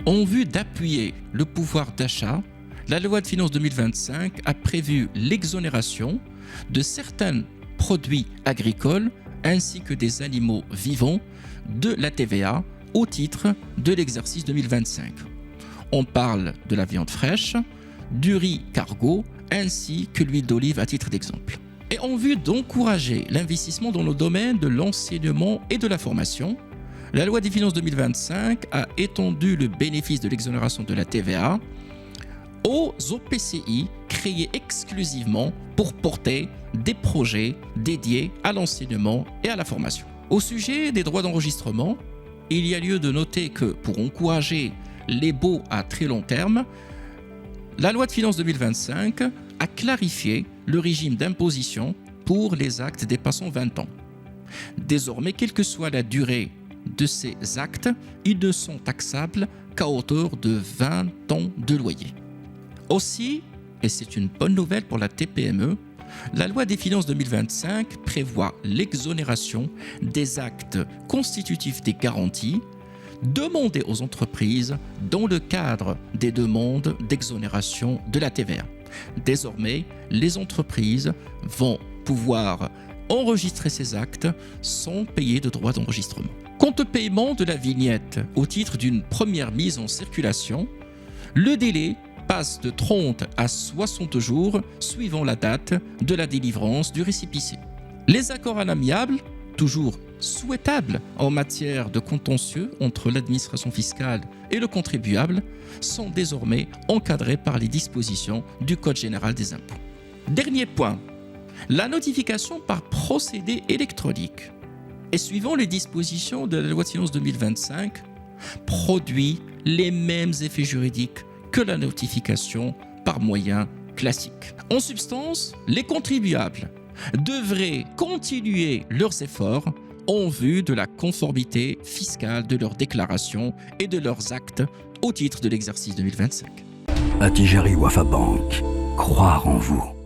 En vue d'appuyer le pouvoir d'achat, la loi de finances 2025 a prévu l'exonération de certains produits agricoles ainsi que des animaux vivants de la TVA au titre de l'exercice 2025. On parle de la viande fraîche, du riz cargo ainsi que l'huile d'olive à titre d'exemple. Et en vue d'encourager l'investissement dans le domaine de l'enseignement et de la formation, la loi des finances 2025 a étendu le bénéfice de l'exonération de la TVA aux OPCI créés exclusivement pour porter des projets dédiés à l'enseignement et à la formation. Au sujet des droits d'enregistrement, il y a lieu de noter que pour encourager les baux à très long terme, la loi de finances 2025 a clarifié le régime d'imposition pour les actes dépassant 20 ans. Désormais, quelle que soit la durée de ces actes, ils ne sont taxables qu'à hauteur de 20 ans de loyer. Aussi, et c'est une bonne nouvelle pour la TPME, la loi des finances 2025 prévoit l'exonération des actes constitutifs des garanties demandées aux entreprises dans le cadre des demandes d'exonération de la TVA. Désormais, les entreprises vont pouvoir enregistrer ces actes sans payer de droits d'enregistrement. Quant au paiement de la vignette au titre d'une première mise en circulation, le délai passe de 30 à 60 jours suivant la date de la délivrance du récépissé. Les accords à l'amiable, toujours souhaitables en matière de contentieux entre l'administration fiscale et le contribuable, sont désormais encadrés par les dispositions du Code général des impôts. Dernier point, la notification par procédé électronique et suivant les dispositions de la loi de finances 2025 produit les mêmes effets juridiques que la notification par moyen classique. En substance, les contribuables devraient continuer leurs efforts en vue de la conformité fiscale de leurs déclarations et de leurs actes au titre de l'exercice 2025. Attijari Wafa Bank, croire en vous.